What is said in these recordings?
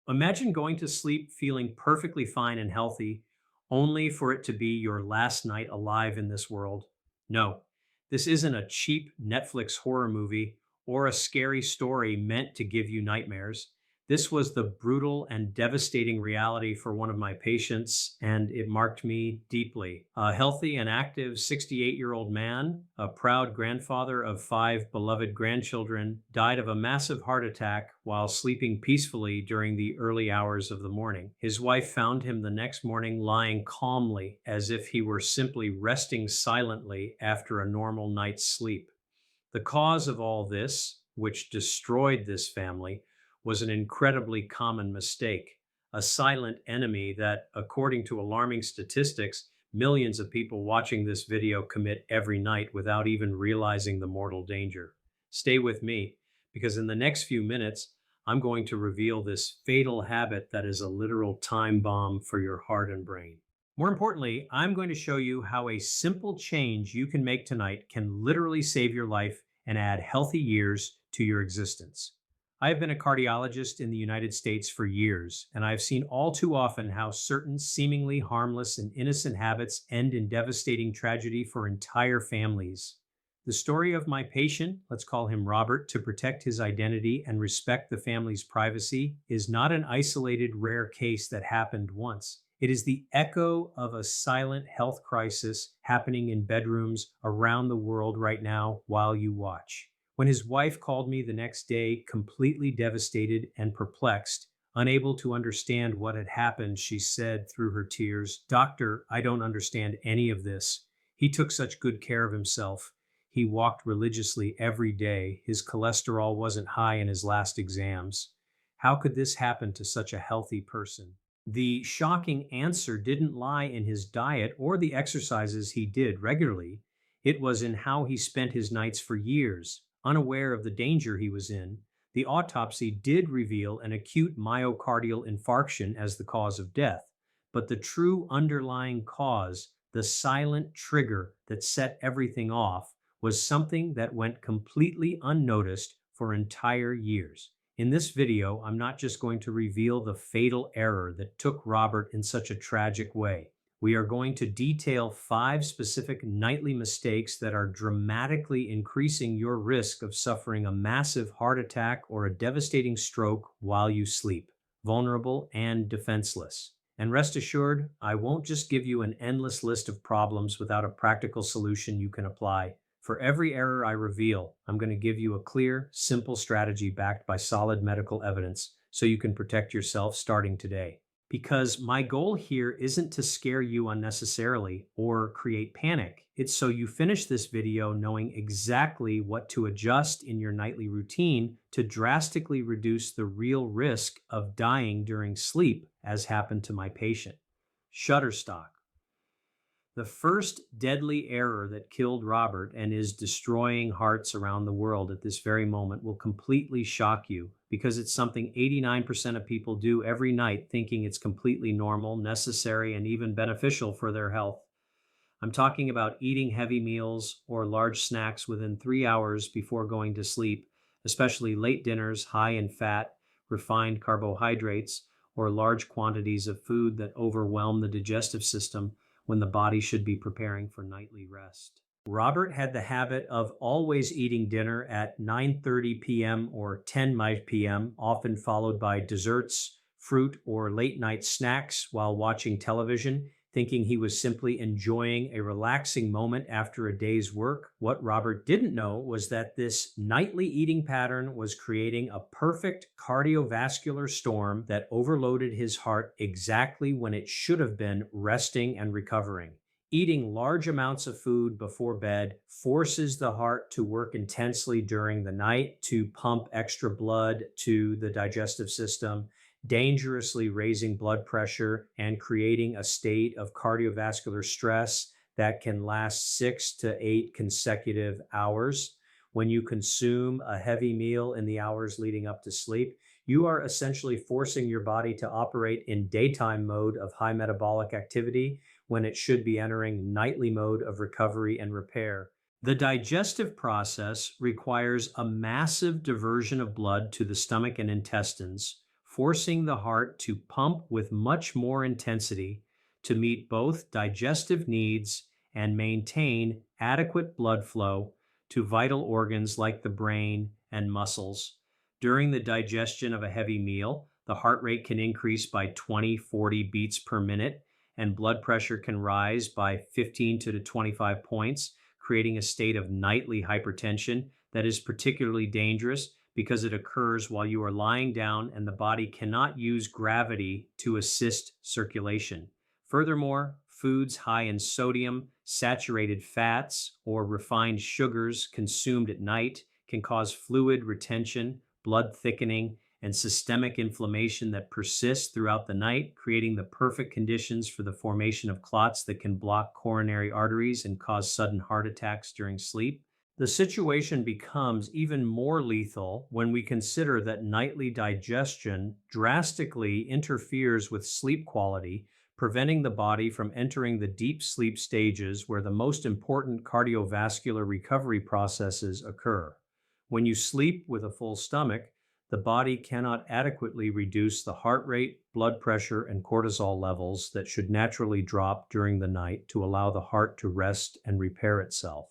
Imagine going to sleep feeling perfectly fine and healthy, only for it to be your last night alive in this world. No, this isn't a cheap Netflix horror movie or a scary story meant to give you nightmares. This was the brutal and devastating reality for one of my patients, and it marked me deeply. A healthy and active 68-year-old man, a proud grandfather of five beloved grandchildren, died of a massive heart attack while sleeping peacefully during the early hours of the morning. His wife found him the next morning lying calmly, as if he were simply resting silently after a normal night's sleep. The cause of all this, which destroyed this family, was an incredibly common mistake, a silent enemy that, according to alarming statistics, millions of people watching this video commit every night without even realizing the mortal danger. Stay with me, because in the next few minutes, I'm going to reveal this fatal habit that is a literal time bomb for your heart and brain. More importantly, I'm going to show you how a simple change you can make tonight can literally save your life and add healthy years to your existence. I have been a cardiologist in the United States for years, and I've seen all too often how certain seemingly harmless and innocent habits end in devastating tragedy for entire families. The story of my patient, let's call him Robert to protect his identity and respect the family's privacy, is not an isolated rare case that happened once. It is the echo of a silent health crisis happening in bedrooms around the world right now while you watch. When his wife called me the next day, completely devastated and perplexed, unable to understand what had happened, she said through her tears, "Doctor, I don't understand any of this. He took such good care of himself. He walked religiously every day. His cholesterol wasn't high in his last exams. How could this happen to such a healthy person?" The shocking answer didn't lie in his diet or the exercises he did regularly. It was in how he spent his nights for years, unaware of the danger he was in. The autopsy did reveal an acute myocardial infarction as the cause of death, but the true underlying cause, the silent trigger that set everything off, was something that went completely unnoticed for entire years. In this video, I'm not just going to reveal the fatal error that took Robert in such a tragic way. We are going to detail 5 specific nightly mistakes that are dramatically increasing your risk of suffering a massive heart attack or a devastating stroke while you sleep, vulnerable and defenseless. And rest assured, I won't just give you an endless list of problems without a practical solution you can apply. For every error I reveal, I'm going to give you a clear, simple strategy backed by solid medical evidence so you can protect yourself starting today. Because my goal here isn't to scare you unnecessarily or create panic. It's so you finish this video knowing exactly what to adjust in your nightly routine to drastically reduce the real risk of dying during sleep, as happened to my patient. Shutterstock. The first deadly error that killed Robert and is destroying hearts around the world at this very moment will completely shock you because it's something 89% of people do every night thinking it's completely normal, necessary, and even beneficial for their health. I'm talking about eating heavy meals or large snacks within 3 hours before going to sleep, especially late dinners high in fat, refined carbohydrates, or large quantities of food that overwhelm the digestive system when the body should be preparing for nightly rest. Robert had the habit of always eating dinner at 9:30 p.m. or 10 p.m., often followed by desserts, fruit, or late night snacks while watching television, thinking he was simply enjoying a relaxing moment after a day's work. What Robert didn't know was that this nightly eating pattern was creating a perfect cardiovascular storm that overloaded his heart exactly when it should have been resting and recovering. Eating large amounts of food before bed forces the heart to work intensely during the night to pump extra blood to the digestive system, dangerously raising blood pressure and creating a state of cardiovascular stress that can last 6 to 8 consecutive hours. When you consume a heavy meal in the hours leading up to sleep, you are essentially forcing your body to operate in daytime mode of high metabolic activity when it should be entering nightly mode of recovery and repair. The digestive process requires a massive diversion of blood to the stomach and intestines forcing the heart to pump with much more intensity to meet both digestive needs and maintain adequate blood flow to vital organs like the brain and muscles. During the digestion of a heavy meal, the heart rate can increase by 20-40 beats per minute, and blood pressure can rise by 15 to 25 points, creating a state of nightly hypertension that is particularly dangerous because it occurs while you are lying down and the body cannot use gravity to assist circulation. Furthermore, foods high in sodium, saturated fats, or refined sugars consumed at night can cause fluid retention, blood thickening, and systemic inflammation that persists throughout the night, creating the perfect conditions for the formation of clots that can block coronary arteries and cause sudden heart attacks during sleep. The situation becomes even more lethal when we consider that nightly digestion drastically interferes with sleep quality, preventing the body from entering the deep sleep stages where the most important cardiovascular recovery processes occur. When you sleep with a full stomach, the body cannot adequately reduce the heart rate, blood pressure, and cortisol levels that should naturally drop during the night to allow the heart to rest and repair itself.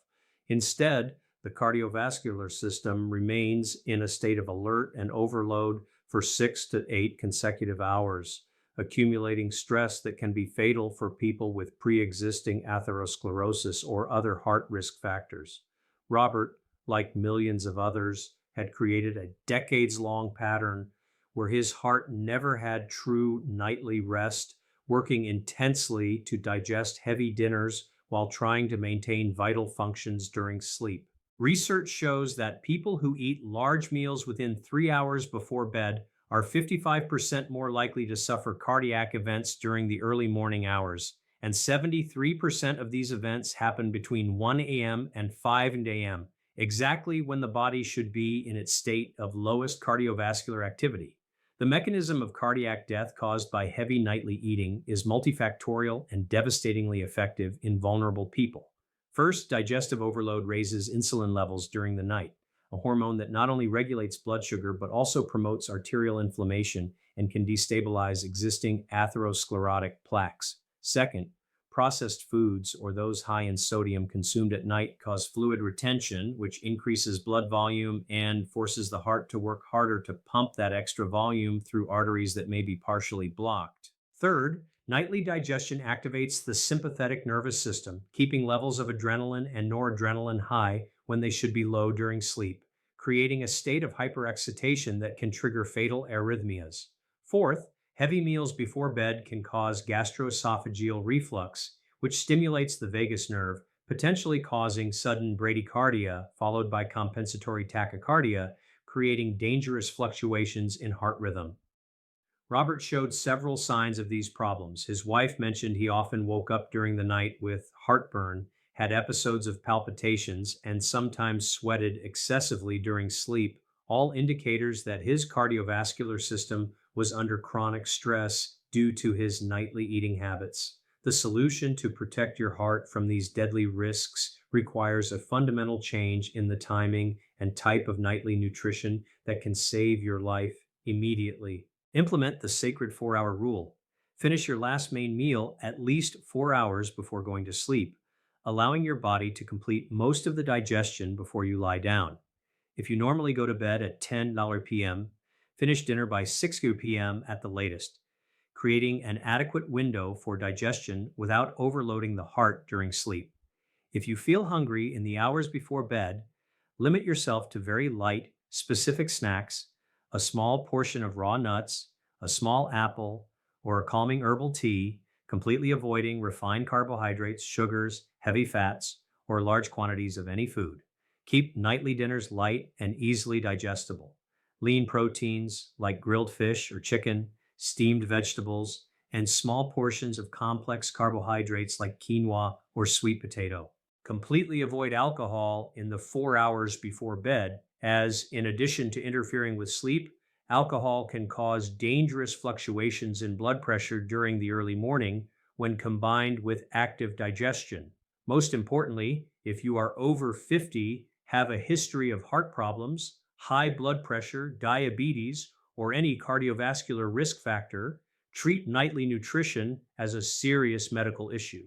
Instead, the cardiovascular system remains in a state of alert and overload for 6 to 8 consecutive hours, accumulating stress that can be fatal for people with pre-existing atherosclerosis or other heart risk factors. Robert, like millions of others, had created a decades-long pattern where his heart never had true nightly rest, working intensely to digest heavy dinners while trying to maintain vital functions during sleep. Research shows that people who eat large meals within 3 hours before bed are 55% more likely to suffer cardiac events during the early morning hours, and 73% of these events happen between 1 a.m. and 5 a.m., exactly when the body should be in its state of lowest cardiovascular activity. The mechanism of cardiac death caused by heavy nightly eating is multifactorial and devastatingly effective in vulnerable people. First, digestive overload raises insulin levels during the night, a hormone that not only regulates blood sugar but also promotes arterial inflammation and can destabilize existing atherosclerotic plaques. Second, processed foods, or those high in sodium consumed at night, cause fluid retention, which increases blood volume and forces the heart to work harder to pump that extra volume through arteries that may be partially blocked. Third, nightly digestion activates the sympathetic nervous system, keeping levels of adrenaline and noradrenaline high when they should be low during sleep, creating a state of hyperexcitation that can trigger fatal arrhythmias. Fourth, heavy meals before bed can cause gastroesophageal reflux, which stimulates the vagus nerve, potentially causing sudden bradycardia followed by compensatory tachycardia, creating dangerous fluctuations in heart rhythm. Robert showed several signs of these problems. His wife mentioned he often woke up during the night with heartburn, had episodes of palpitations, and sometimes sweated excessively during sleep, all indicators that his cardiovascular system was under chronic stress due to his nightly eating habits. The solution to protect your heart from these deadly risks requires a fundamental change in the timing and type of nightly nutrition that can save your life immediately. Implement the sacred 4-hour rule. Finish your last main meal at least 4 hours before going to sleep, allowing your body to complete most of the digestion before you lie down. If you normally go to bed at 10 p.m., finish dinner by 6 p.m. at the latest, creating an adequate window for digestion without overloading the heart during sleep. If you feel hungry in the hours before bed, limit yourself to very light, specific snacks, a small portion of raw nuts, a small apple, or a calming herbal tea, completely avoiding refined carbohydrates, sugars, heavy fats, or large quantities of any food. Keep nightly dinners light and easily digestible. Lean proteins like grilled fish or chicken, steamed vegetables, and small portions of complex carbohydrates like quinoa or sweet potato. Completely avoid alcohol in the 4 hours before bed, as in addition to interfering with sleep, alcohol can cause dangerous fluctuations in blood pressure during the early morning when combined with active digestion. Most importantly, if you are over 50, have a history of heart problems, high blood pressure, diabetes, or any cardiovascular risk factor, treat nightly nutrition as a serious medical issue.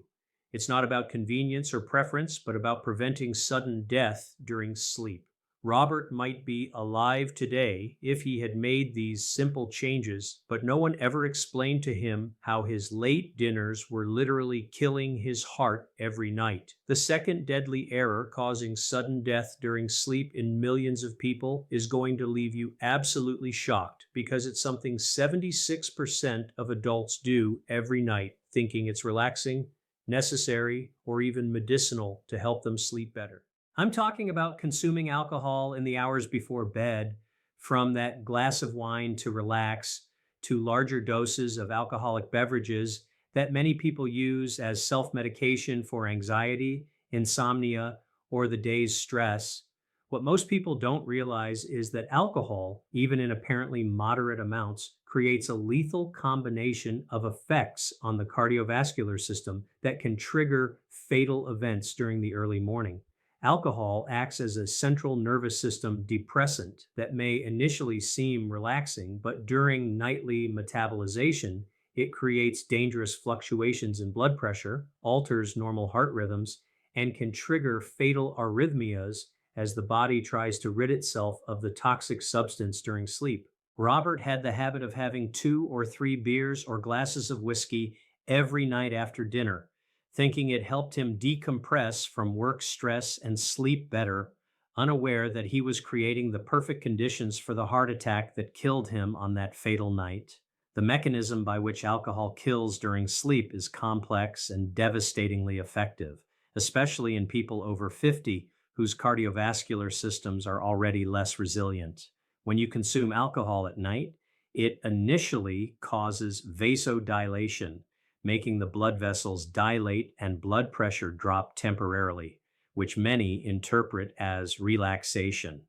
It's not about convenience or preference, but about preventing sudden death during sleep. Robert might be alive today if he had made these simple changes, but no one ever explained to him how his late dinners were literally killing his heart every night. The second deadly error causing sudden death during sleep in millions of people is going to leave you absolutely shocked because it's something 76% of adults do every night, thinking it's relaxing, necessary, or even medicinal to help them sleep better. I'm talking about consuming alcohol in the hours before bed, from that glass of wine to relax, to larger doses of alcoholic beverages that many people use as self medication for anxiety, insomnia, or the day's stress. What most people don't realize is that alcohol, even in apparently moderate amounts, creates a lethal combination of effects on the cardiovascular system that can trigger fatal events during the early morning. Alcohol acts as a central nervous system depressant that may initially seem relaxing, but during nightly metabolization, it creates dangerous fluctuations in blood pressure, alters normal heart rhythms, and can trigger fatal arrhythmias as the body tries to rid itself of the toxic substance during sleep. Robert had the habit of having 2 or 3 beers or glasses of whiskey every night after dinner, thinking it helped him decompress from work stress and sleep better, unaware that he was creating the perfect conditions for the heart attack that killed him on that fatal night. The mechanism by which alcohol kills during sleep is complex and devastatingly effective, especially in people over 50 whose cardiovascular systems are already less resilient. When you consume alcohol at night, it initially causes vasodilation, making the blood vessels dilate and blood pressure drop temporarily, which many interpret as relaxation.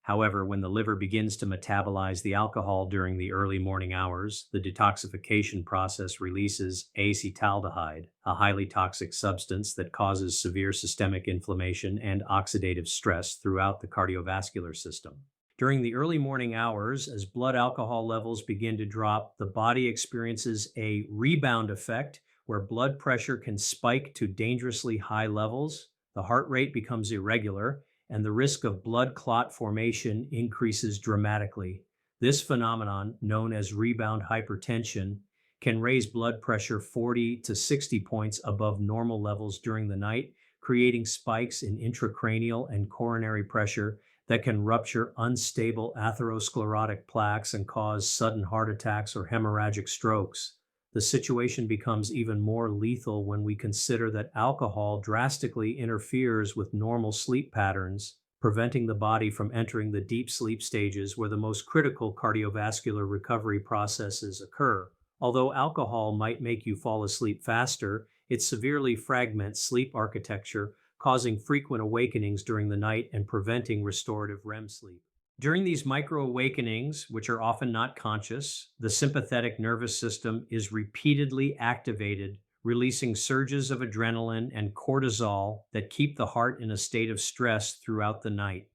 However, when the liver begins to metabolize the alcohol during the early morning hours, the detoxification process releases acetaldehyde, a highly toxic substance that causes severe systemic inflammation and oxidative stress throughout the cardiovascular system. During the early morning hours, as blood alcohol levels begin to drop, the body experiences a rebound effect where blood pressure can spike to dangerously high levels, the heart rate becomes irregular, and the risk of blood clot formation increases dramatically. This phenomenon, known as rebound hypertension, can raise blood pressure 40 to 60 points above normal levels during the night, creating spikes in intracranial and coronary pressure that can rupture unstable atherosclerotic plaques and cause sudden heart attacks or hemorrhagic strokes. The situation becomes even more lethal when we consider that alcohol drastically interferes with normal sleep patterns, preventing the body from entering the deep sleep stages where the most critical cardiovascular recovery processes occur. Although alcohol might make you fall asleep faster, it severely fragments sleep architecture, causing frequent awakenings during the night and preventing restorative REM sleep. During these micro awakenings, which are often not conscious, the sympathetic nervous system is repeatedly activated, releasing surges of adrenaline and cortisol that keep the heart in a state of stress throughout the night.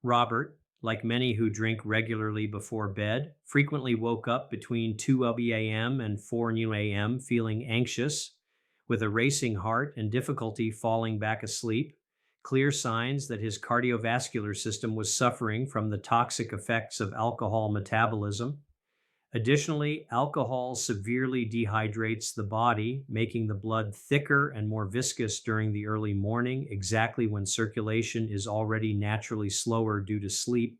Robert, like many who drink regularly before bed, frequently woke up between 2 a.m. and 4 a.m. feeling anxious, with a racing heart and difficulty falling back asleep, clear signs that his cardiovascular system was suffering from the toxic effects of alcohol metabolism. Additionally, alcohol severely dehydrates the body, making the blood thicker and more viscous during the early morning, exactly when circulation is already naturally slower due to sleep,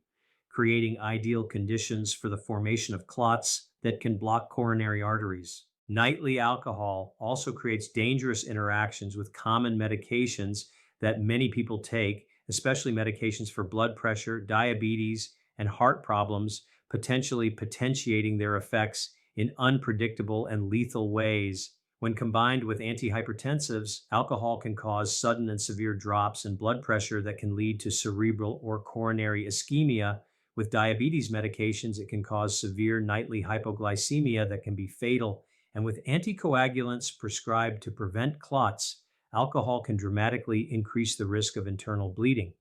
creating ideal conditions for the formation of clots that can block coronary arteries. Nightly alcohol also creates dangerous interactions with common medications that many people take, especially medications for blood pressure, diabetes, and heart problems, potentially potentiating their effects in unpredictable and lethal ways. When combined with antihypertensives, alcohol can cause sudden and severe drops in blood pressure that can lead to cerebral or coronary ischemia. With diabetes medications, it can cause severe nightly hypoglycemia that can be fatal. And with anticoagulants prescribed to prevent clots, alcohol can dramatically increase the risk of internal bleeding.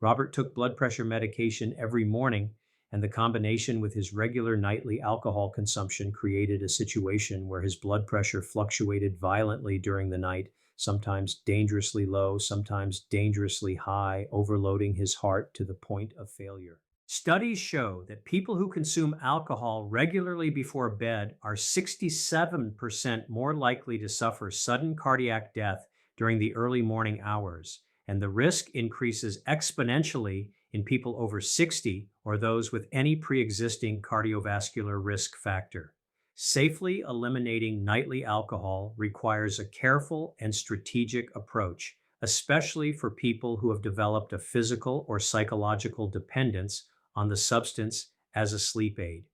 Robert took blood pressure medication every morning, and the combination with his regular nightly alcohol consumption created a situation where his blood pressure fluctuated violently during the night, sometimes dangerously low, sometimes dangerously high, overloading his heart to the point of failure. Studies show that people who consume alcohol regularly before bed are 67% more likely to suffer sudden cardiac death during the early morning hours, and the risk increases exponentially in people over 60 or those with any pre existing cardiovascular risk factor. Safely eliminating nightly alcohol requires a careful and strategic approach, especially for people who have developed a physical or psychological dependence on the substance as a sleep aid.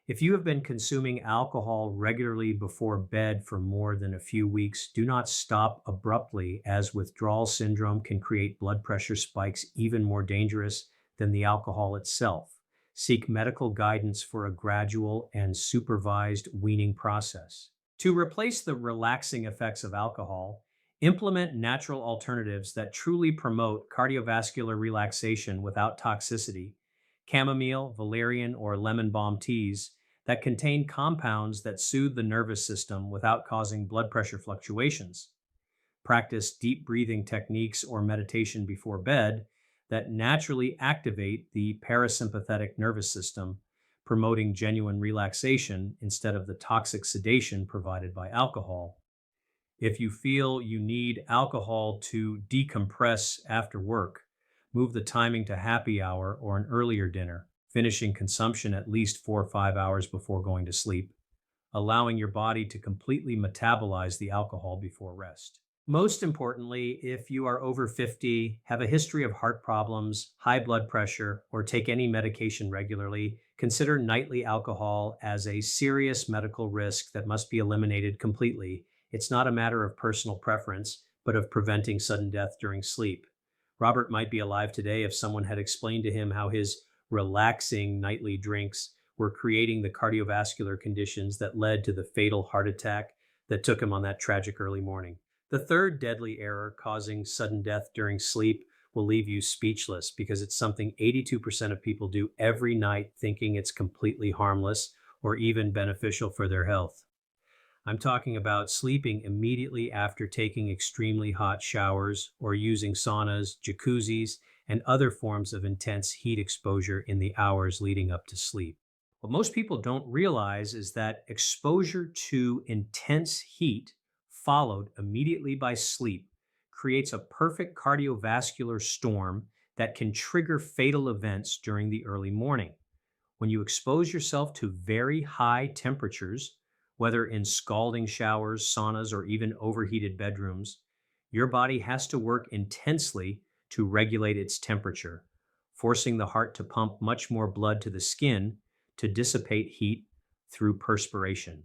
If you have been consuming alcohol regularly before bed for more than a few weeks, do not stop abruptly, as withdrawal syndrome can create blood pressure spikes even more dangerous than the alcohol itself. Seek medical guidance for a gradual and supervised weaning process. To replace the relaxing effects of alcohol, implement natural alternatives that truly promote cardiovascular relaxation without toxicity. Chamomile, valerian, or lemon balm teas that contain compounds that soothe the nervous system without causing blood pressure fluctuations. Practice deep breathing techniques or meditation before bed that naturally activate the parasympathetic nervous system, promoting genuine relaxation instead of the toxic sedation provided by alcohol. If you feel you need alcohol to decompress after work, move the timing to happy hour or an earlier dinner, finishing consumption at least 4 or 5 hours before going to sleep, allowing your body to completely metabolize the alcohol before rest. Most importantly, if you are over 50, have a history of heart problems, high blood pressure, or take any medication regularly, consider nightly alcohol as a serious medical risk that must be eliminated completely. It's not a matter of personal preference, but of preventing sudden death during sleep. Robert might be alive today if someone had explained to him how his relaxing nightly drinks were creating the cardiovascular conditions that led to the fatal heart attack that took him on that tragic early morning. The third deadly error causing sudden death during sleep will leave you speechless because it's something 82% of people do every night thinking it's completely harmless or even beneficial for their health. I'm talking about sleeping immediately after taking extremely hot showers or using saunas, jacuzzis, and other forms of intense heat exposure in the hours leading up to sleep. What most people don't realize is that exposure to intense heat, followed immediately by sleep, creates a perfect cardiovascular storm that can trigger fatal events during the early morning. When you expose yourself to very high temperatures, whether in scalding showers, saunas, or even overheated bedrooms, your body has to work intensely to regulate its temperature, forcing the heart to pump much more blood to the skin to dissipate heat through perspiration.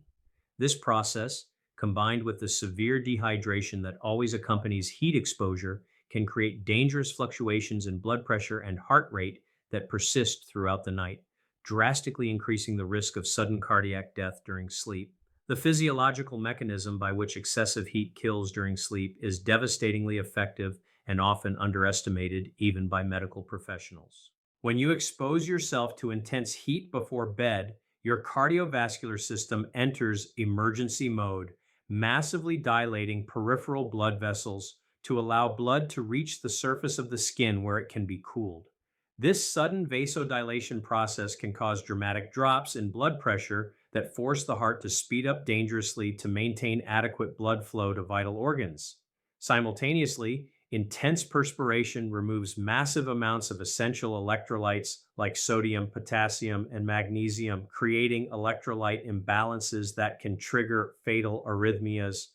This process, combined with the severe dehydration that always accompanies heat exposure, can create dangerous fluctuations in blood pressure and heart rate that persist throughout the night, drastically increasing the risk of sudden cardiac death during sleep. The physiological mechanism by which excessive heat kills during sleep is devastatingly effective and often underestimated even by medical professionals. When you expose yourself to intense heat before bed, your cardiovascular system enters emergency mode, massively dilating peripheral blood vessels to allow blood to reach the surface of the skin where it can be cooled. This sudden vasodilation process can cause dramatic drops in blood pressure that force the heart to speed up dangerously to maintain adequate blood flow to vital organs. Simultaneously, intense perspiration removes massive amounts of essential electrolytes like sodium, potassium, and magnesium, creating electrolyte imbalances that can trigger fatal arrhythmias.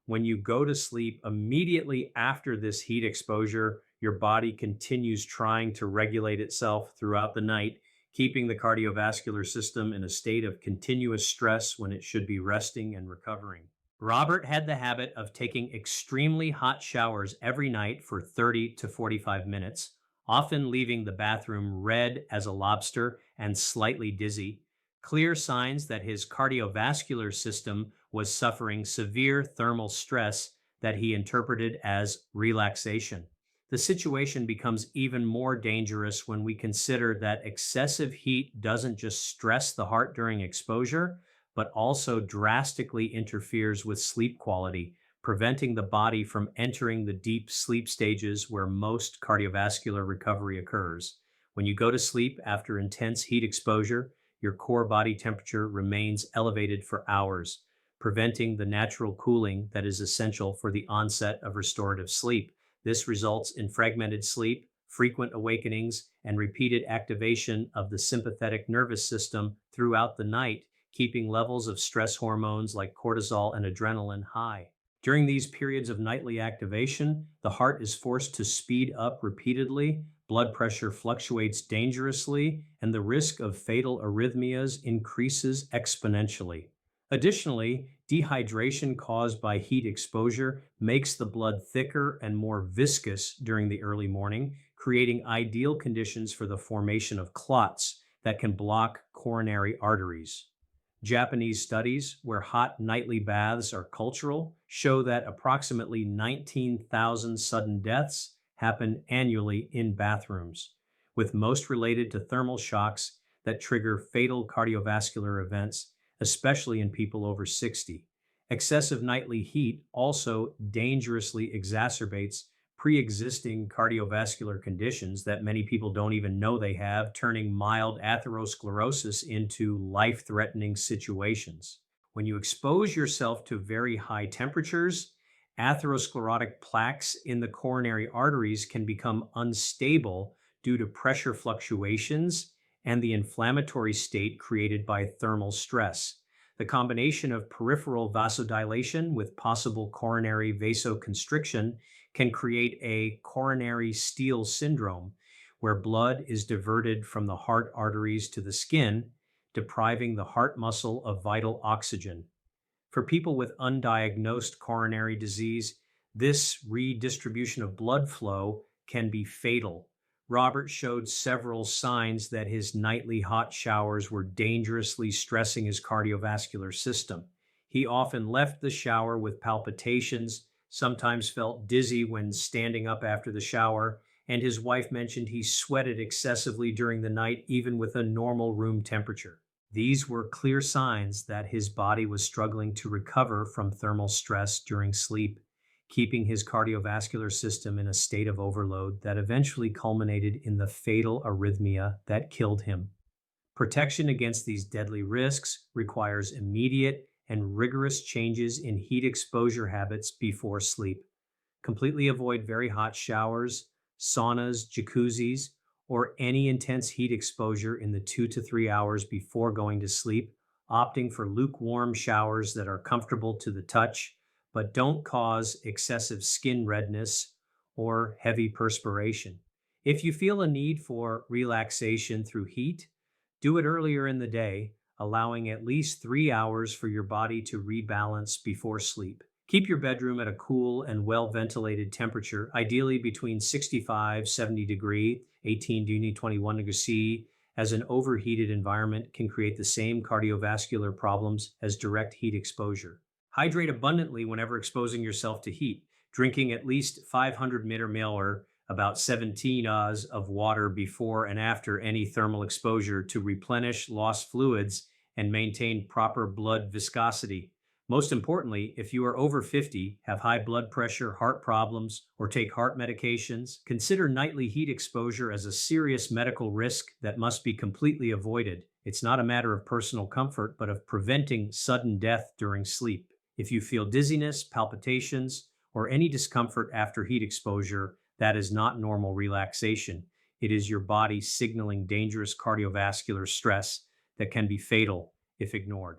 When you go to sleep immediately after this heat exposure, your body continues trying to regulate itself throughout the night, keeping the cardiovascular system in a state of continuous stress when it should be resting and recovering. Robert had the habit of taking extremely hot showers every night for 30 to 45 minutes, often leaving the bathroom red as a lobster and slightly dizzy, clear signs that his cardiovascular system was suffering severe thermal stress that he interpreted as relaxation. The situation becomes even more dangerous when we consider that excessive heat doesn't just stress the heart during exposure, but also drastically interferes with sleep quality, preventing the body from entering the deep sleep stages where most cardiovascular recovery occurs. When you go to sleep after intense heat exposure, your core body temperature remains elevated for hours, preventing the natural cooling that is essential for the onset of restorative sleep. This results in fragmented sleep, frequent awakenings, and repeated activation of the sympathetic nervous system throughout the night, keeping levels of stress hormones like cortisol and adrenaline high. During these periods of nightly activation, the heart is forced to speed up repeatedly, blood pressure fluctuates dangerously, and the risk of fatal arrhythmias increases exponentially. Additionally, dehydration caused by heat exposure makes the blood thicker and more viscous during the early morning, creating ideal conditions for the formation of clots that can block coronary arteries. Japanese studies, where hot nightly baths are cultural, show that approximately 19,000 sudden deaths happen annually in bathrooms, with most related to thermal shocks that trigger fatal cardiovascular events, especially in people over 60. Excessive nightly heat also dangerously exacerbates pre existing cardiovascular conditions that many people don't even know they have, turning mild atherosclerosis into life threatening situations. When you expose yourself to very high temperatures, atherosclerotic plaques in the coronary arteries can become unstable due to pressure fluctuations and the inflammatory state created by thermal stress. The combination of peripheral vasodilation with possible coronary vasoconstriction can create a coronary steal syndrome, where blood is diverted from the heart arteries to the skin, depriving the heart muscle of vital oxygen. For people with undiagnosed coronary disease, this redistribution of blood flow can be fatal. Robert showed several signs that his nightly hot showers were dangerously stressing his cardiovascular system. He often left the shower with palpitations, sometimes felt dizzy when standing up after the shower, and his wife mentioned he sweated excessively during the night, even with a normal room temperature. These were clear signs that his body was struggling to recover from thermal stress during sleep, keeping his cardiovascular system in a state of overload that eventually culminated in the fatal arrhythmia that killed him. Protection against these deadly risks requires immediate and rigorous changes in heat exposure habits before sleep. Completely avoid very hot showers, saunas, jacuzzis, or any intense heat exposure in the 2 to 3 hours before going to sleep, opting for lukewarm showers that are comfortable to the touch but don't cause excessive skin redness or heavy perspiration. If you feel a need for relaxation through heat, do it earlier in the day, allowing at least 3 hours for your body to rebalance before sleep. Keep your bedroom at a cool and well ventilated temperature, ideally between 65-70 degree, 18 to 21 degrees C, as an overheated environment can create the same cardiovascular problems as direct heat exposure. Hydrate abundantly whenever exposing yourself to heat, drinking at least 500 milliliter, about 17 oz of water before and after any thermal exposure to replenish lost fluids and maintain proper blood viscosity. Most importantly, if you are over 50, have high blood pressure, heart problems, or take heart medications, consider nightly heat exposure as a serious medical risk that must be completely avoided. It's not a matter of personal comfort, but of preventing sudden death during sleep. If you feel dizziness, palpitations, or any discomfort after heat exposure, that is not normal relaxation. It is your body signaling dangerous cardiovascular stress that can be fatal if ignored.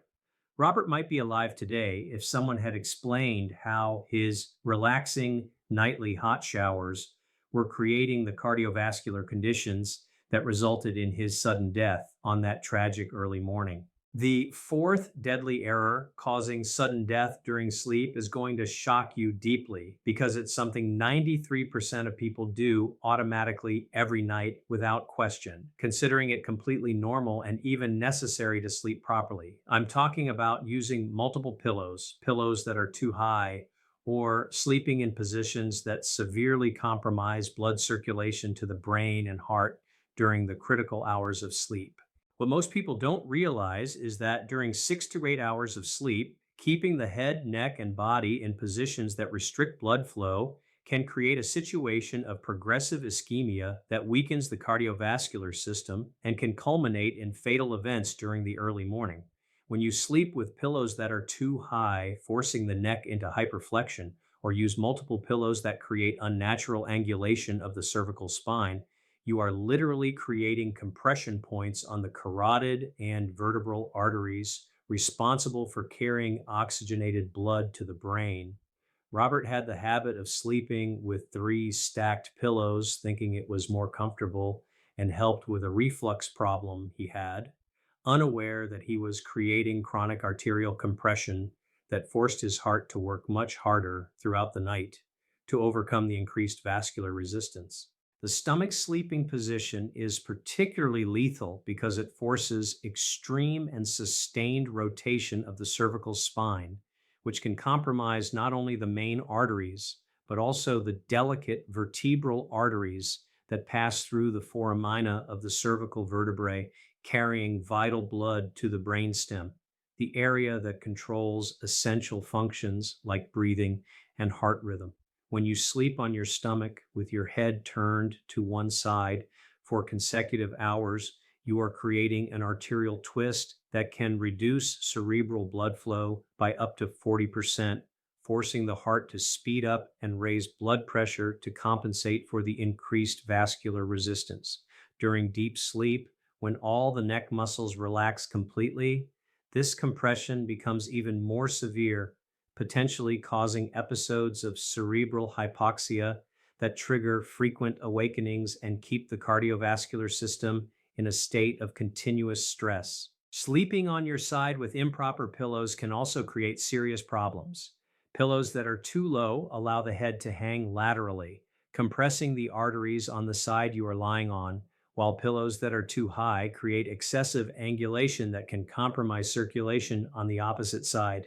Robert might be alive today if someone had explained how his relaxing nightly hot showers were creating the cardiovascular conditions that resulted in his sudden death on that tragic early morning. The fourth deadly error causing sudden death during sleep is going to shock you deeply because it's something 93% of people do automatically every night without question, considering it completely normal and even necessary to sleep properly. I'm talking about using multiple pillows, pillows that are too high, or sleeping in positions that severely compromise blood circulation to the brain and heart during the critical hours of sleep. What most people don't realize is that during 6 to 8 hours of sleep, keeping the head, neck, and body in positions that restrict blood flow can create a situation of progressive ischemia that weakens the cardiovascular system and can culminate in fatal events during the early morning. When you sleep with pillows that are too high, forcing the neck into hyperflexion, or use multiple pillows that create unnatural angulation of the cervical spine, you are literally creating compression points on the carotid and vertebral arteries responsible for carrying oxygenated blood to the brain. Robert had the habit of sleeping with three stacked pillows, thinking it was more comfortable and helped with a reflux problem he had, unaware that he was creating chronic arterial compression that forced his heart to work much harder throughout the night to overcome the increased vascular resistance. The stomach sleeping position is particularly lethal because it forces extreme and sustained rotation of the cervical spine, which can compromise not only the main arteries, but also the delicate vertebral arteries that pass through the foramina of the cervical vertebrae, carrying vital blood to the brainstem, the area that controls essential functions like breathing and heart rhythm. When you sleep on your stomach with your head turned to one side for consecutive hours, you are creating an arterial twist that can reduce cerebral blood flow by up to 40%, forcing the heart to speed up and raise blood pressure to compensate for the increased vascular resistance. During deep sleep, when all the neck muscles relax completely, this compression becomes even more severe, potentially causing episodes of cerebral hypoxia that trigger frequent awakenings and keep the cardiovascular system in a state of continuous stress. Sleeping on your side with improper pillows can also create serious problems. Pillows that are too low allow the head to hang laterally, compressing the arteries on the side you are lying on, while pillows that are too high create excessive angulation that can compromise circulation on the opposite side.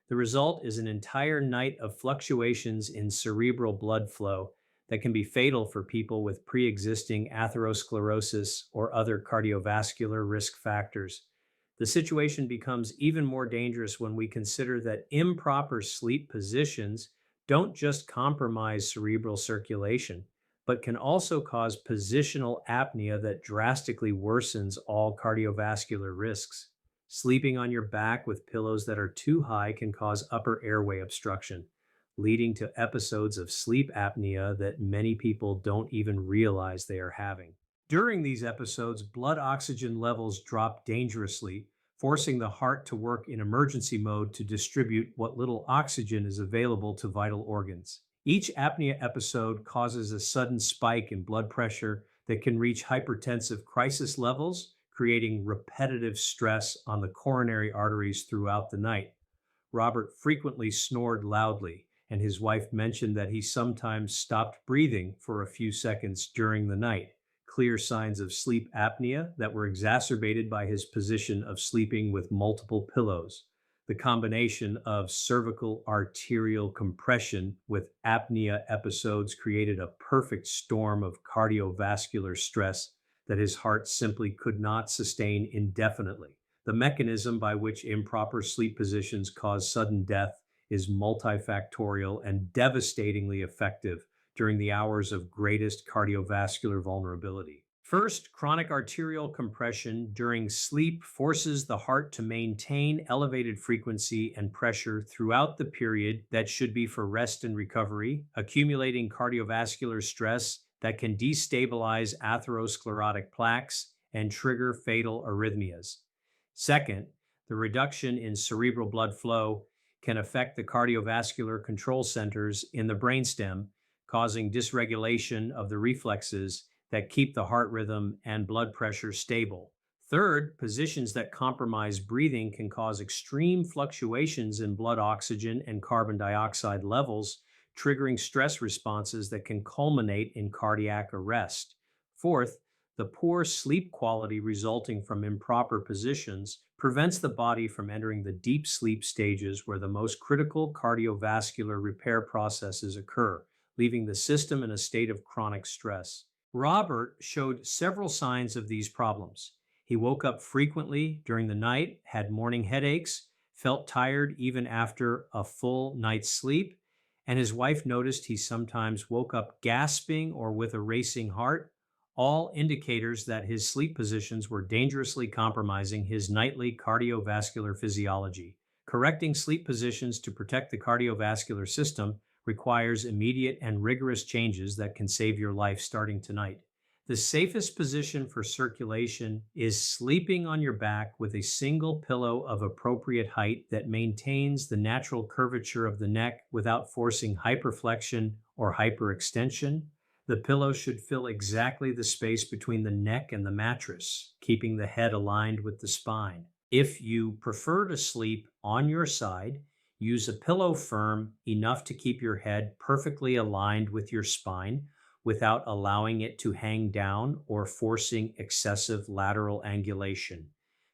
The result is an entire night of fluctuations in cerebral blood flow that can be fatal for people with pre existing atherosclerosis or other cardiovascular risk factors. The situation becomes even more dangerous when we consider that improper sleep positions don't just compromise cerebral circulation, but can also cause positional apnea that drastically worsens all cardiovascular risks. Sleeping on your back with pillows that are too high can cause upper airway obstruction, leading to episodes of sleep apnea that many people don't even realize they are having. During these episodes, blood oxygen levels drop dangerously, forcing the heart to work in emergency mode to distribute what little oxygen is available to vital organs. Each apnea episode causes a sudden spike in blood pressure that can reach hypertensive crisis levels, creating repetitive stress on the coronary arteries throughout the night. Robert frequently snored loudly, and his wife mentioned that he sometimes stopped breathing for a few seconds during the night, clear signs of sleep apnea that were exacerbated by his position of sleeping with multiple pillows. The combination of cervical arterial compression with apnea episodes created a perfect storm of cardiovascular stress that his heart simply could not sustain indefinitely. The mechanism by which improper sleep positions cause sudden death is multifactorial and devastatingly effective during the hours of greatest cardiovascular vulnerability. First, chronic arterial compression during sleep forces the heart to maintain elevated frequency and pressure throughout the period that should be for rest and recovery, accumulating cardiovascular stress that can destabilize atherosclerotic plaques and trigger fatal arrhythmias. Second, the reduction in cerebral blood flow can affect the cardiovascular control centers in the brainstem, causing dysregulation of the reflexes that keep the heart rhythm and blood pressure stable. Third, positions that compromise breathing can cause extreme fluctuations in blood oxygen and carbon dioxide levels, triggering stress responses that can culminate in cardiac arrest. Fourth, the poor sleep quality resulting from improper positions prevents the body from entering the deep sleep stages where the most critical cardiovascular repair processes occur, leaving the system in a state of chronic stress. Robert showed several signs of these problems. He woke up frequently during the night, had morning headaches, felt tired even after a full night's sleep, and his wife noticed he sometimes woke up gasping or with a racing heart, all indicators that his sleep positions were dangerously compromising his nightly cardiovascular physiology. Correcting sleep positions to protect the cardiovascular system requires immediate and rigorous changes that can save your life starting tonight. The safest position for circulation is sleeping on your back with a single pillow of appropriate height that maintains the natural curvature of the neck without forcing hyperflexion or hyperextension. The pillow should fill exactly the space between the neck and the mattress, keeping the head aligned with the spine. If you prefer to sleep on your side, use a pillow firm enough to keep your head perfectly aligned with your spine without allowing it to hang down or forcing excessive lateral angulation.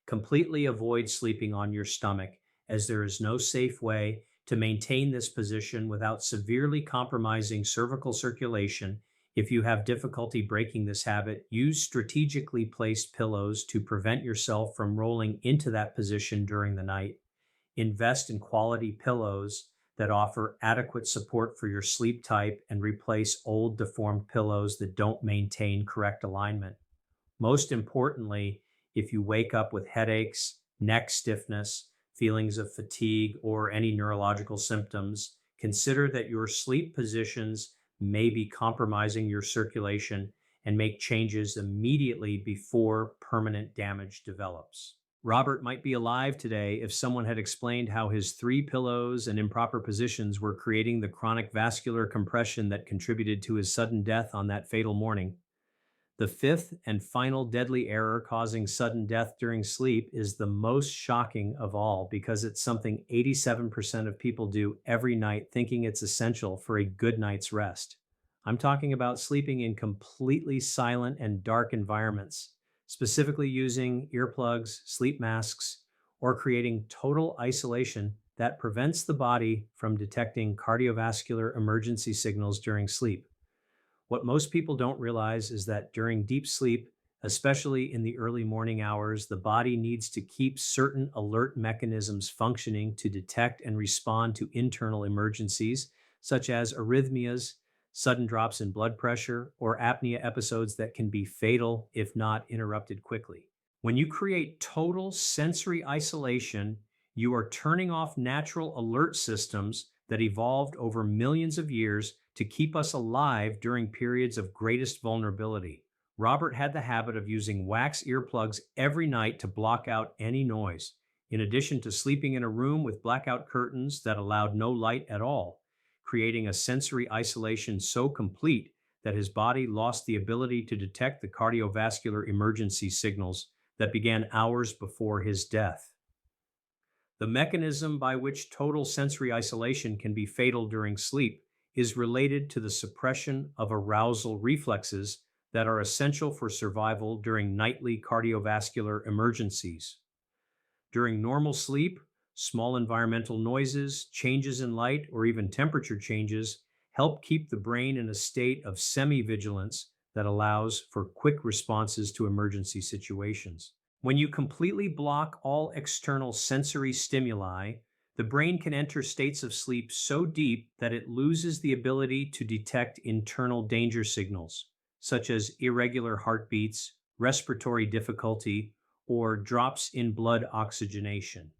Completely avoid sleeping on your stomach, as there is no safe way to maintain this position without severely compromising cervical circulation. If you have difficulty breaking this habit, use strategically placed pillows to prevent yourself from rolling into that position during the night. Invest in quality pillows that offer adequate support for your sleep type and replace old deformed pillows that don't maintain correct alignment. Most importantly, if you wake up with headaches, neck stiffness, feelings of fatigue, or any neurological symptoms, consider that your sleep positions may be compromising your circulation and make changes immediately before permanent damage develops. Robert might be alive today if someone had explained how his three pillows and improper positions were creating the chronic vascular compression that contributed to his sudden death on that fatal morning. The fifth and final deadly error causing sudden death during sleep is the most shocking of all because it's something 87% of people do every night thinking it's essential for a good night's rest. I'm talking about sleeping in completely silent and dark environments, specifically using earplugs, sleep masks, or creating total isolation that prevents the body from detecting cardiovascular emergency signals during sleep. What most people don't realize is that during deep sleep, especially in the early morning hours, the body needs to keep certain alert mechanisms functioning to detect and respond to internal emergencies, such as arrhythmias, sudden drops in blood pressure, or apnea episodes that can be fatal if not interrupted quickly. When you create total sensory isolation, you are turning off natural alert systems that evolved over millions of years to keep us alive during periods of greatest vulnerability. Robert had the habit of using wax earplugs every night to block out any noise, in addition to sleeping in a room with blackout curtains that allowed no light at all, creating a sensory isolation so complete that his body lost the ability to detect the cardiovascular emergency signals that began hours before his death. The mechanism by which total sensory isolation can be fatal during sleep is related to the suppression of arousal reflexes that are essential for survival during nightly cardiovascular emergencies. During normal sleep, small environmental noises, changes in light, or even temperature changes help keep the brain in a state of semi-vigilance that allows for quick responses to emergency situations. When you completely block all external sensory stimuli, the brain can enter states of sleep so deep that it loses the ability to detect internal danger signals, such as irregular heartbeats, respiratory difficulty, or drops in blood oxygenation.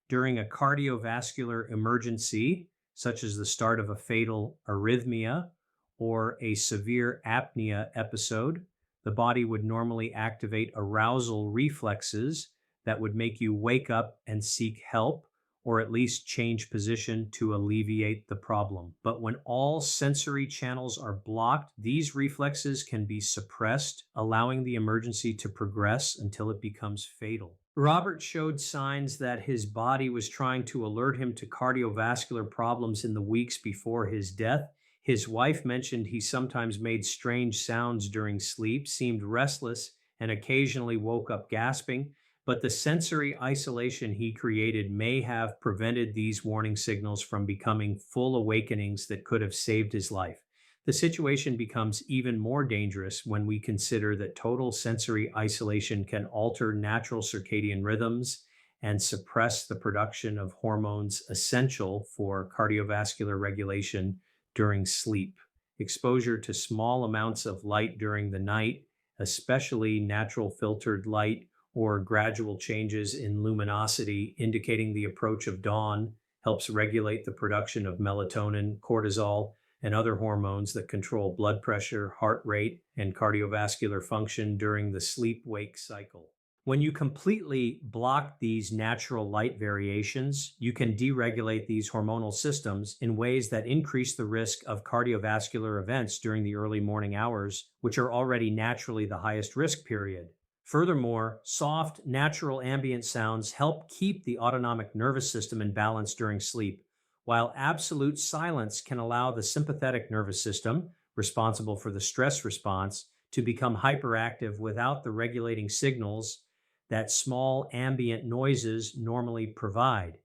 During a cardiovascular emergency, such as the start of a fatal arrhythmia or a severe apnea episode, the body would normally activate arousal reflexes that would make you wake up and seek help or at least change position to alleviate the problem. But when all sensory channels are blocked, these reflexes can be suppressed, allowing the emergency to progress until it becomes fatal. Robert showed signs that his body was trying to alert him to cardiovascular problems in the weeks before his death. His wife mentioned he sometimes made strange sounds during sleep, seemed restless, and occasionally woke up gasping, but the sensory isolation he created may have prevented these warning signals from becoming full awakenings that could have saved his life. The situation becomes even more dangerous when we consider that total sensory isolation can alter natural circadian rhythms and suppress the production of hormones essential for cardiovascular regulation during sleep. Exposure to small amounts of light during the night, especially natural filtered light or gradual changes in luminosity indicating the approach of dawn, helps regulate the production of melatonin, cortisol, and other hormones that control blood pressure, heart rate, and cardiovascular function during the sleep wake cycle. When you completely block these natural light variations, you can deregulate these hormonal systems in ways that increase the risk of cardiovascular events during the early morning hours, which are already naturally the highest risk period. Furthermore, soft, natural ambient sounds help keep the autonomic nervous system in balance during sleep, while absolute silence can allow the sympathetic nervous system, responsible for the stress response, to become hyperactive without the regulating signals that small ambient noises normally provide.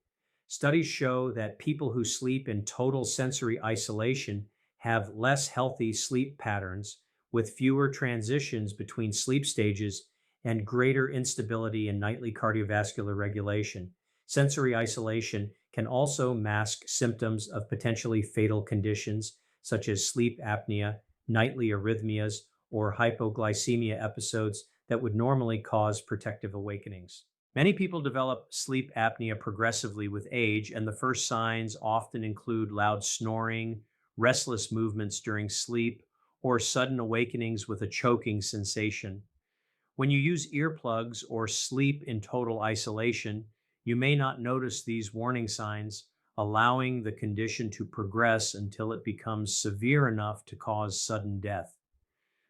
Studies show that people who sleep in total sensory isolation have less healthy sleep patterns with fewer transitions between sleep stages and greater instability in nightly cardiovascular regulation. Sensory isolation can also mask symptoms of potentially fatal conditions such as sleep apnea, nightly arrhythmias, or hypoglycemia episodes that would normally cause protective awakenings. Many people develop sleep apnea progressively with age, and the first signs often include loud snoring, restless movements during sleep, or sudden awakenings with a choking sensation. When you use earplugs or sleep in total isolation, you may not notice these warning signs, allowing the condition to progress until it becomes severe enough to cause sudden death.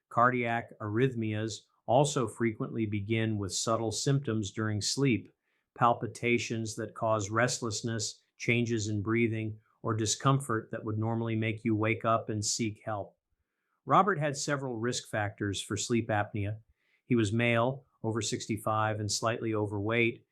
Cardiac arrhythmias also frequently begin with subtle symptoms during sleep, palpitations that cause restlessness, changes in breathing, or discomfort that would normally make you wake up and seek help. Robert had several risk factors for sleep apnea. He was male, over 65, and slightly overweight,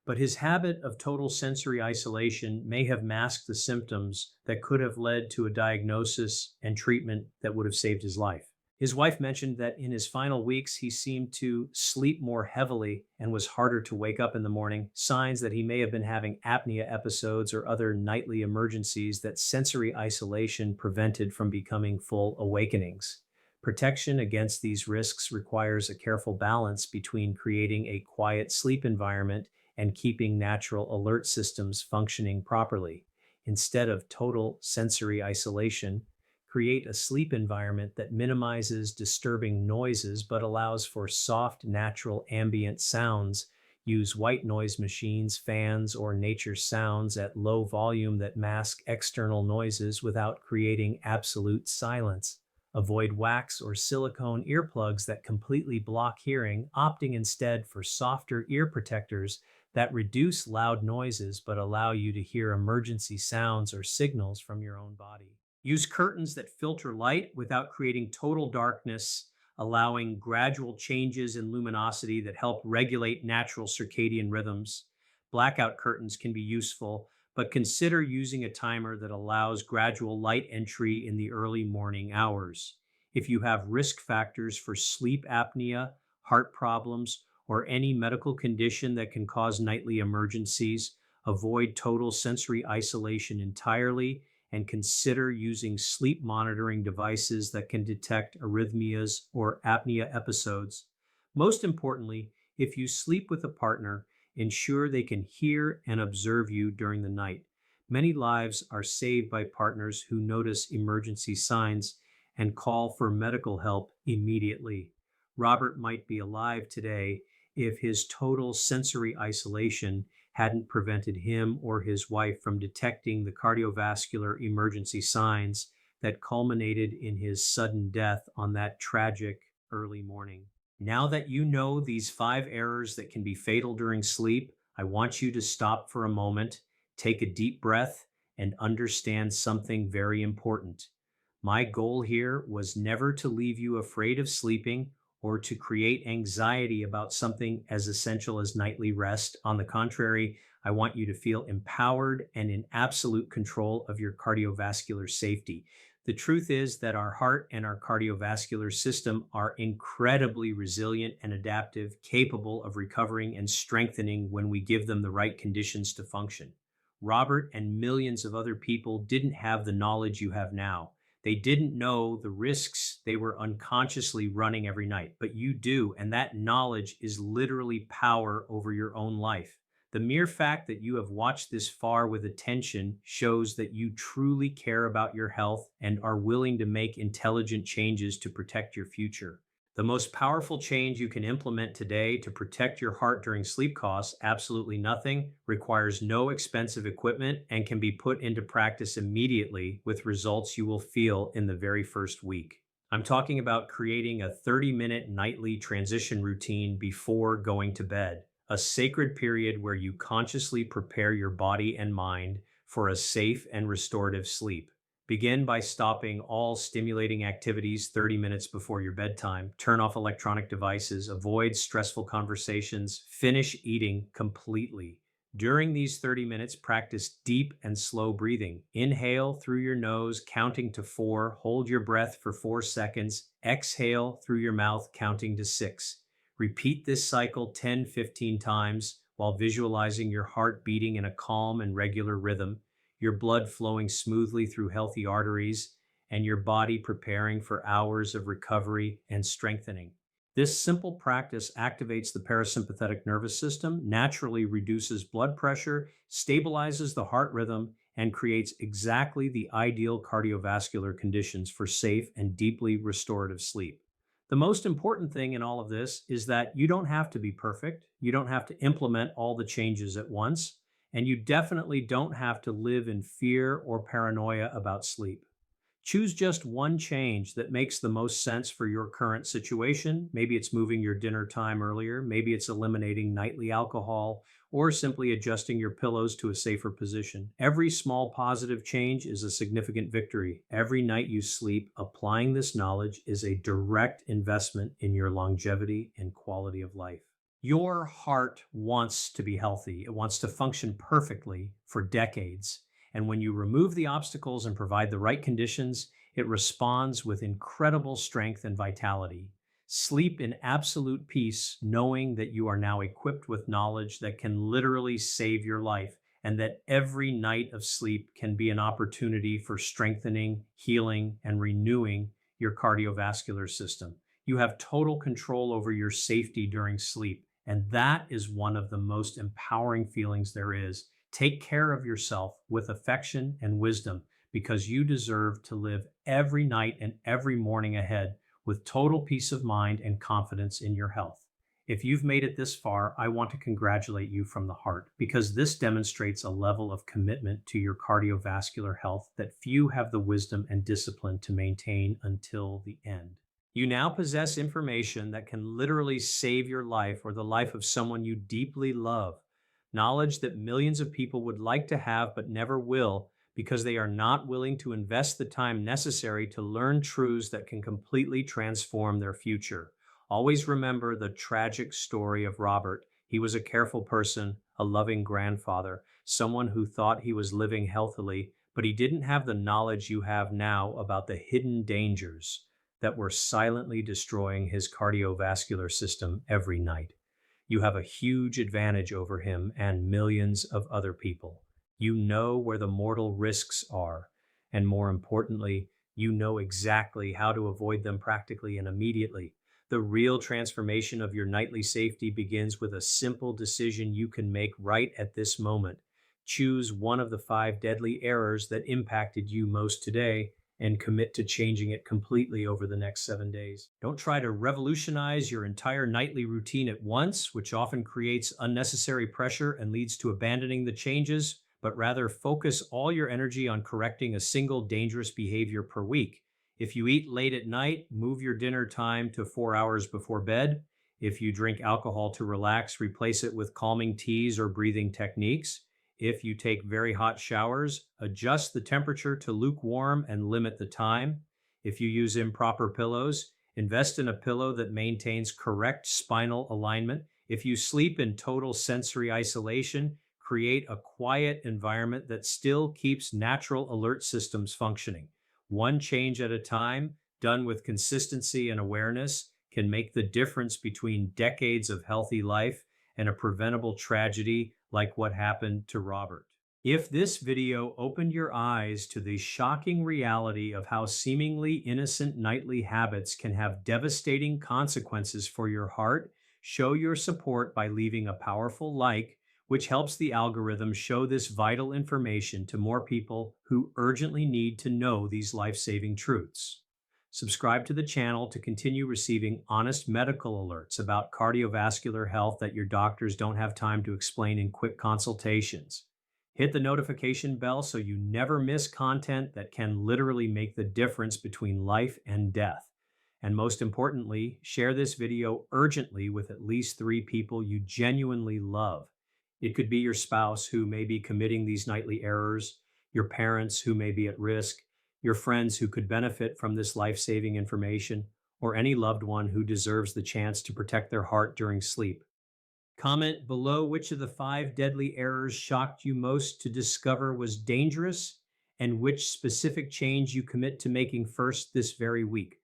but his habit of total sensory isolation may have masked the symptoms that could have led to a diagnosis and treatment that would have saved his life. His wife mentioned that in his final weeks, he seemed to sleep more heavily and was harder to wake up in the morning, signs that he may have been having apnea episodes or other nightly emergencies that sensory isolation prevented from becoming full awakenings. Protection against these risks requires a careful balance between creating a quiet sleep environment and keeping natural alert systems functioning properly. Instead of total sensory isolation, create a sleep environment that minimizes disturbing noises but allows for soft, natural ambient sounds. Use white noise machines, fans, or nature sounds at low volume that mask external noises without creating absolute silence. Avoid wax or silicone earplugs that completely block hearing, opting instead for softer ear protectors that reduce loud noises but allow you to hear emergency sounds or signals from your own body. Use curtains that filter light without creating total darkness, allowing gradual changes in luminosity that help regulate natural circadian rhythms. Blackout curtains can be useful, but consider using a timer that allows gradual light entry in the early morning hours. If you have risk factors for sleep apnea, heart problems, or any medical condition that can cause nightly emergencies, avoid total sensory isolation entirely and consider using sleep monitoring devices that can detect arrhythmias or apnea episodes. Most importantly, if you sleep with a partner, ensure they can hear and observe you during the night. Many lives are saved by partners who notice emergency signs and call for medical help immediately. Robert might be alive today if his total sensory isolation hadn't prevented him or his wife from detecting the cardiovascular emergency signs that culminated in his sudden death on that tragic early morning. Now that you know these 5 errors that can be fatal during sleep, I want you to stop for a moment, take a deep breath, and understand something very important. My goal here was never to leave you afraid of sleeping or to create anxiety about something as essential as nightly rest. On the contrary, I want you to feel empowered and in absolute control of your cardiovascular safety. The truth is that our heart and our cardiovascular system are incredibly resilient and adaptive, capable of recovering and strengthening when we give them the right conditions to function. Robert and millions of other people didn't have the knowledge you have now. They didn't know the risks they were unconsciously running every night, but you do, and that knowledge is literally power over your own life. The mere fact that you have watched this far with attention shows that you truly care about your health and are willing to make intelligent changes to protect your future. The most powerful change you can implement today to protect your heart during sleep costs absolutely nothing, requires no expensive equipment, and can be put into practice immediately with results you will feel in the very first week. I'm talking about creating a 30-minute nightly transition routine before going to bed, a sacred period where you consciously prepare your body and mind for a safe and restorative sleep. Begin by stopping all stimulating activities 30 minutes before your bedtime. Turn off electronic devices, avoid stressful conversations, finish eating completely. During these 30 minutes, practice deep and slow breathing. Inhale through your nose, counting to 4. Hold your breath for 4 seconds. Exhale through your mouth, counting to 6. Repeat this cycle 10-15 times while visualizing your heart beating in a calm and regular rhythm, your blood flowing smoothly through healthy arteries, and your body preparing for hours of recovery and strengthening. This simple practice activates the parasympathetic nervous system, naturally reduces blood pressure, stabilizes the heart rhythm, and creates exactly the ideal cardiovascular conditions for safe and deeply restorative sleep. The most important thing in all of this is that you don't have to be perfect. You don't have to implement all the changes at once. And you definitely don't have to live in fear or paranoia about sleep. Choose just one change that makes the most sense for your current situation. Maybe it's moving your dinner time earlier. Maybe it's eliminating nightly alcohol or simply adjusting your pillows to a safer position. Every small positive change is a significant victory. Every night you sleep, applying this knowledge is a direct investment in your longevity and quality of life. Your heart wants to be healthy. It wants to function perfectly for decades. And when you remove the obstacles and provide the right conditions, it responds with incredible strength and vitality. Sleep in absolute peace, knowing that you are now equipped with knowledge that can literally save your life, and that every night of sleep can be an opportunity for strengthening, healing, and renewing your cardiovascular system. You have total control over your safety during sleep, and that is one of the most empowering feelings there is. Take care of yourself with affection and wisdom because you deserve to live every night and every morning ahead with total peace of mind and confidence in your health. If you've made it this far, I want to congratulate you from the heart because this demonstrates a level of commitment to your cardiovascular health that few have the wisdom and discipline to maintain until the end. You now possess information that can literally save your life or the life of someone you deeply love. Knowledge that millions of people would like to have but never will because they are not willing to invest the time necessary to learn truths that can completely transform their future. Always remember the tragic story of Robert. He was a careful person, a loving grandfather, someone who thought he was living healthily, but he didn't have the knowledge you have now about the hidden dangers that were silently destroying his cardiovascular system every night. You have a huge advantage over him and millions of other people. You know where the mortal risks are, and more importantly, you know exactly how to avoid them practically and immediately. The real transformation of your nightly safety begins with a simple decision you can make right at this moment. Choose one of the 5 deadly errors that impacted you most today and commit to changing it completely over the next 7 days. Don't try to revolutionize your entire nightly routine at once, which often creates unnecessary pressure and leads to abandoning the changes, but rather focus all your energy on correcting a single dangerous behavior per week. If you eat late at night, move your dinner time to 4 hours before bed. If you drink alcohol to relax, replace it with calming teas or breathing techniques. If you take very hot showers, adjust the temperature to lukewarm and limit the time. If you use improper pillows, Invest in a pillow that maintains correct spinal alignment. If you sleep in total sensory isolation, create a quiet environment that still keeps natural alert systems functioning. One change at a time, done with consistency and awareness, can make the difference between decades of healthy life and a preventable tragedy like what happened to Robert. If this video opened your eyes to the shocking reality of how seemingly innocent nightly habits can have devastating consequences for your heart, show your support by leaving a powerful like, which helps the algorithm show this vital information to more people who urgently need to know these life-saving truths. Subscribe to the channel to continue receiving honest medical alerts about cardiovascular health that your doctors don't have time to explain in quick consultations. Hit the notification bell so you never miss content that can literally make the difference between life and death. And most importantly, share this video urgently with at least 3 people you genuinely love. It could be your spouse who may be committing these nightly errors, your parents who may be at risk, your friends who could benefit from this life-saving information, or any loved one who deserves the chance to protect their heart during sleep. Comment below which of the 5 deadly errors shocked you most to discover was dangerous and which specific change you commit to making first this very week.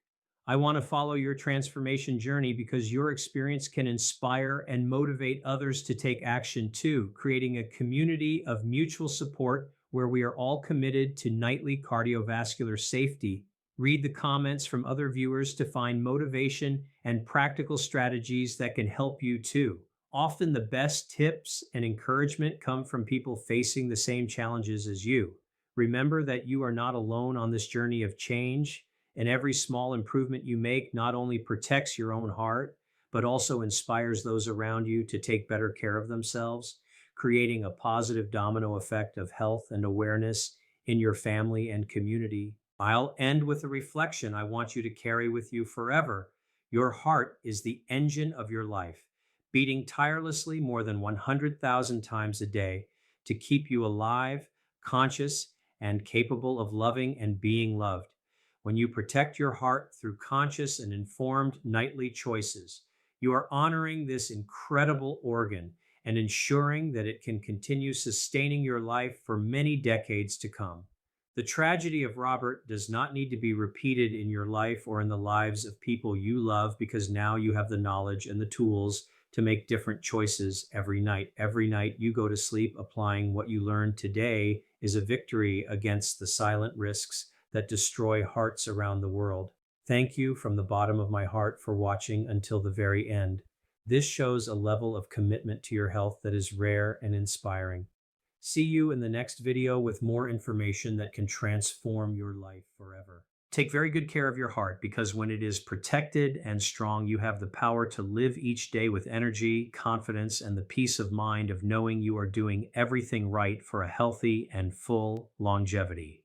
I want to follow your transformation journey because your experience can inspire and motivate others to take action too, creating a community of mutual support where we are all committed to nightly cardiovascular safety. Read the comments from other viewers to find motivation and practical strategies that can help you too. Often the best tips and encouragement come from people facing the same challenges as you. Remember that you are not alone on this journey of change, and every small improvement you make not only protects your own heart, but also inspires those around you to take better care of themselves, creating a positive domino effect of health and awareness in your family and community. I'll end with a reflection I want you to carry with you forever. Your heart is the engine of your life, beating tirelessly more than 100,000 times a day to keep you alive, conscious, and capable of loving and being loved. When you protect your heart through conscious and informed nightly choices, you are honoring this incredible organ and ensuring that it can continue sustaining your life for many decades to come. The tragedy of Robert does not need to be repeated in your life or in the lives of people you love because now you have the knowledge and the tools to make different choices every night. Every night you go to sleep applying what you learned today is a victory against the silent risks that destroy hearts around the world. Thank you from the bottom of my heart for watching until the very end. This shows a level of commitment to your health that is rare and inspiring. See you in the next video with more information that can transform your life forever. Take very good care of your heart because when it is protected and strong, you have the power to live each day with energy, confidence, and the peace of mind of knowing you are doing everything right for a healthy and full longevity.